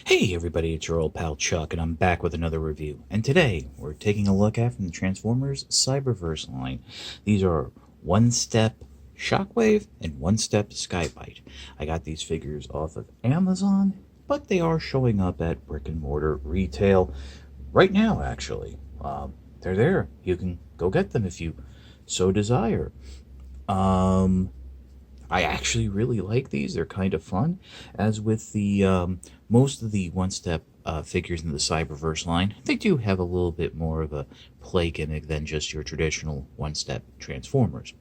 Hey everybody, it's your old pal Chuck, and I'm back with another review. And today, we're taking a look at from the Transformers Cyberverse line. These are One Step Shockwave and One Step Byte. I got these figures off of Amazon, but they are showing up at brick and mortar retail right now, actually. They're there. You can go get them if you so desire. I actually really like these. They're kind of fun. As with the most of the one-step figures in the Cyberverse line, they do have a little bit more of a play gimmick than just your traditional one-step Transformers.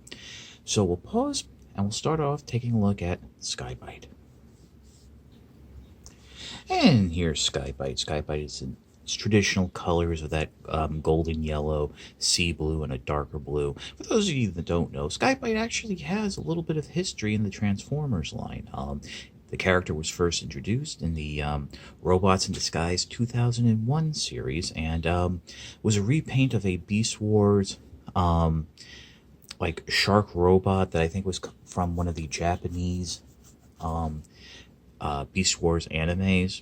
So we'll pause and we'll start off taking a look at Byte. And here's Byte. Byte is in its traditional colors of that golden yellow, sea blue, and a darker blue. For those of you that don't know, Byte actually has a little bit of history in the Transformers line. The character was first introduced in the Robots in Disguise 2001 series and was a repaint of a Beast Wars like shark robot that I think was from one of the Japanese Beast Wars animes.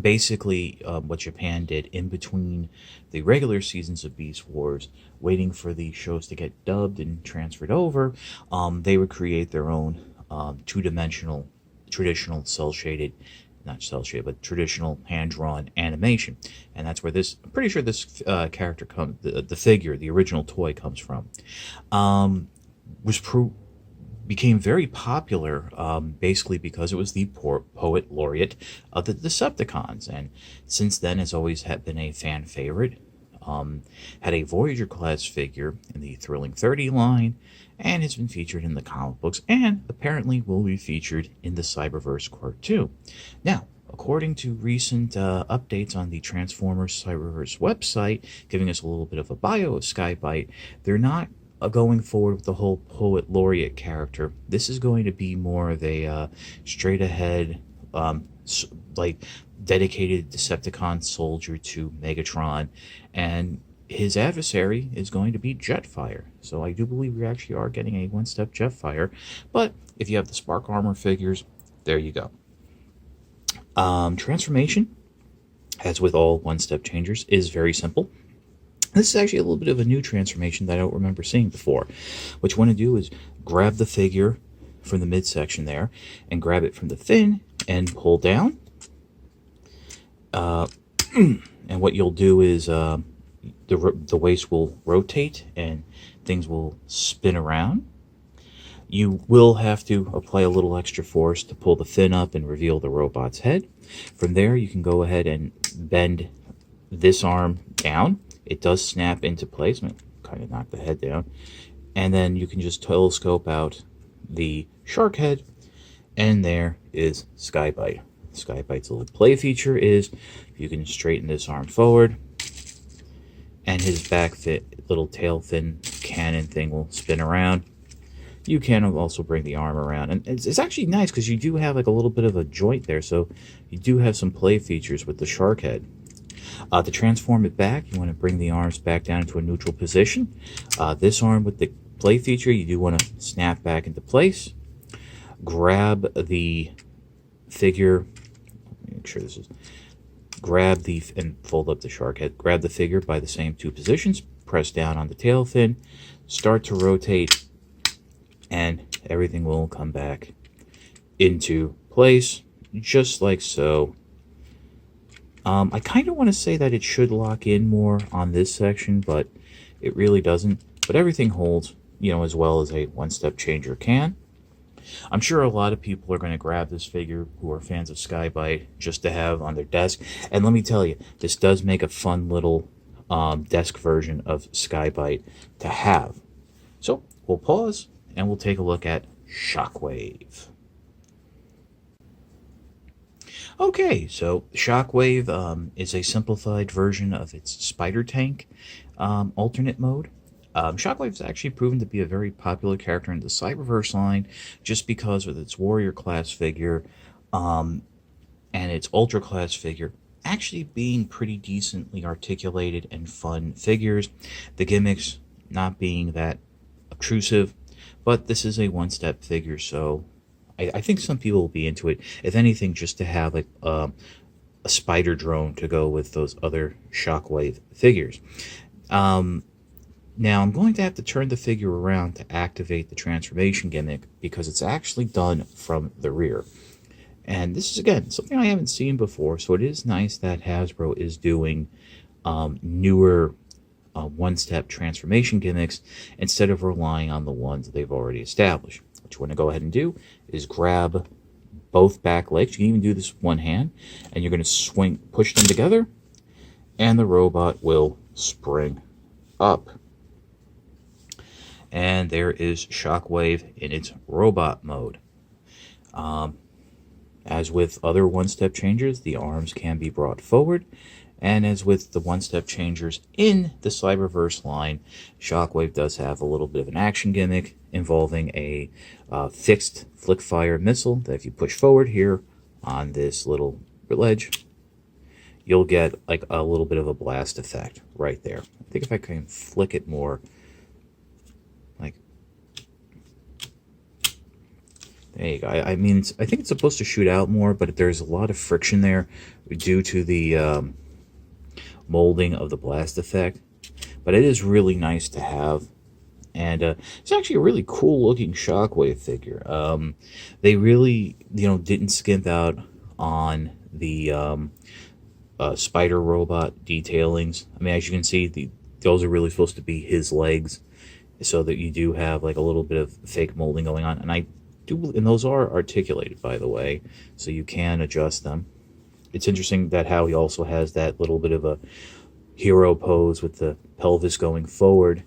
Basically, what Japan did in between the regular seasons of Beast Wars, waiting for the shows to get dubbed and transferred over, they would create their own two-dimensional, traditional cel-shaded, not cel-shaded, but traditional hand-drawn animation. And that's where this, I'm pretty sure this character comes, the figure, the original toy comes from. Became very popular basically because it was the poet laureate of the Decepticons, and since then has always been a fan favorite. Had a Voyager class figure in the Thrilling 30 line, and has been featured in the comic books, and apparently will be featured in the Cyberverse cartoon. Now, according to recent updates on the Transformers Cyberverse website, giving us a little bit of a bio of Byte, they're not going forward with the whole poet laureate character. This is going to be more of a straight ahead, like dedicated Decepticon soldier to Megatron, and his adversary is going to be Jetfire. So I do believe we actually are getting a one-step Jetfire, but if you have the Spark Armor figures, there you go. Transformation, as with all one-step changers, is very simple. This is actually a little bit of a new transformation that I don't remember seeing before. What you want to do is grab the figure from the midsection there and grab it from the fin and pull down. And what you'll do is the waist will rotate and things will spin around. You will have to apply a little extra force to pull the fin up and reveal the robot's head. From there, you can go ahead and bend this arm down. It does snap into place. I'm going to kind of knock the head down. And then you can just telescope out the shark head. And there is Byte. Byte's little play feature is you can straighten this arm forward. And his back little tail fin cannon thing will spin around. You can also bring the arm around. And it's actually nice because you do have like a little bit of a joint there. So you do have some play features with the shark head. To transform it back, you want to bring the arms back down into a neutral position. This arm with the play feature, you do want to snap back into place. Grab the figure, make sure this is, and fold up the shark head. Grab the figure by the same two positions, press down on the tail fin, start to rotate, and everything will come back into place, just like so. I kind of want to say that it should lock in more on this section, but it really doesn't. But everything holds, as well as a one-step changer can. I'm sure a lot of people are going to grab this figure who are fans of Byte just to have on their desk. And let me tell you, this does make a fun little desk version of Byte to have. So we'll pause and we'll take a look at Shockwave. Okay, so Shockwave is a simplified version of its Spider Tank alternate mode. Shockwave's actually proven to be a very popular character in the Cyberverse line just because of its Warrior class figure and its Ultra class figure actually being pretty decently articulated and fun figures. The gimmicks not being that obtrusive, but this is a one-step figure, so I think some people will be into it. If anything, just to have like a spider drone to go with those other Shockwave figures. Now I'm going to have to turn the figure around to activate the transformation gimmick because it's actually done from the rear. And this is, again, something I haven't seen before, so it is nice that Hasbro is doing newer one-step transformation gimmicks instead of relying on the ones they've already established. What you want to go ahead and do is grab both back legs. You can even do this with one hand, and you're going to push them together, and the robot will spring up. And there is Shockwave in its robot mode. As with other one-step changers, the arms can be brought forward, and as with the one-step changers in the Cyberverse line, Shockwave does have a little bit of an action gimmick involving a fixed flick-fire missile that if you push forward here on this little ledge, you'll get like a little bit of a blast effect right there. I think if I can flick it more, like, there you go. I mean, I think it's supposed to shoot out more, but there's a lot of friction there due to the molding of the blast effect. But it is really nice to have. And it's actually a really cool looking Shockwave figure. They really, didn't skimp out on the spider robot detailings. I mean, as you can see, those are really supposed to be his legs, so that you do have like a little bit of fake molding going on. And those are articulated, by the way, so you can adjust them. It's interesting that how he also has that little bit of a hero pose with the pelvis going forward.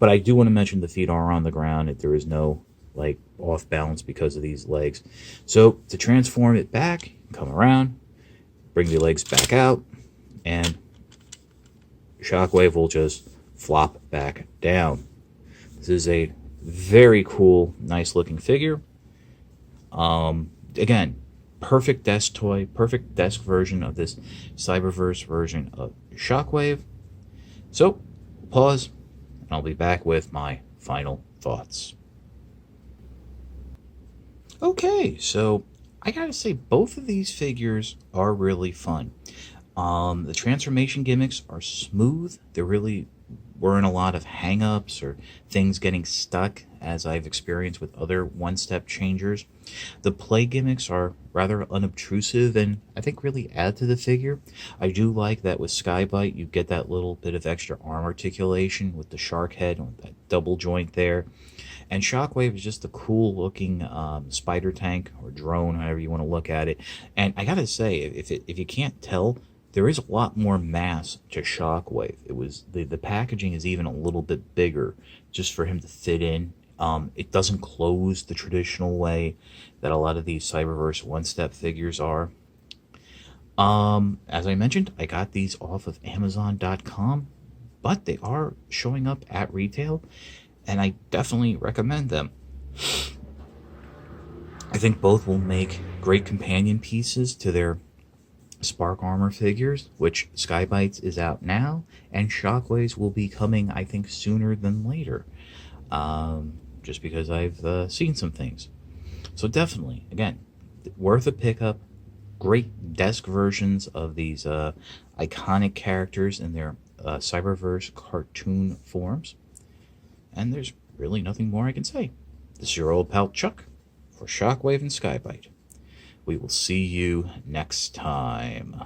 But I do want to mention the feet are on the ground. There is no like off balance because of these legs. So to transform it back, come around, bring the legs back out, and Shockwave will just flop back down. This is a very cool, nice looking figure. Again, perfect desk toy, perfect desk version of this Cyberverse version of Shockwave. So, pause, and I'll be back with my final thoughts. Okay, so I gotta say, both of these figures are really fun. The transformation gimmicks are smooth. There really weren't a lot of hang-ups or things getting stuck, as I've experienced with other one-step changers. The play gimmicks are rather unobtrusive and I think really add to the figure. I do like that with Byte you get that little bit of extra arm articulation with the shark head and that double joint there. And Shockwave is just a cool looking spider tank or drone, however you want to look at it. And I gotta say, if you can't tell, there is a lot more mass to Shockwave. It was the packaging is even a little bit bigger just for him to fit in. It doesn't close the traditional way that a lot of these Cyberverse one-step figures are. As I mentioned, I got these off of Amazon.com, but they are showing up at retail, and I definitely recommend them. I think both will make great companion pieces to their Spark Armor figures, which Byte's is out now, and Shockwaves will be coming, I think, sooner than later. Just because I've seen some things. So definitely, again, worth a pickup. Great desk versions of these iconic characters in their Cyberverse cartoon forms. And there's really nothing more I can say. This is your old pal Chuck for Shockwave and Byte. We will see you next time.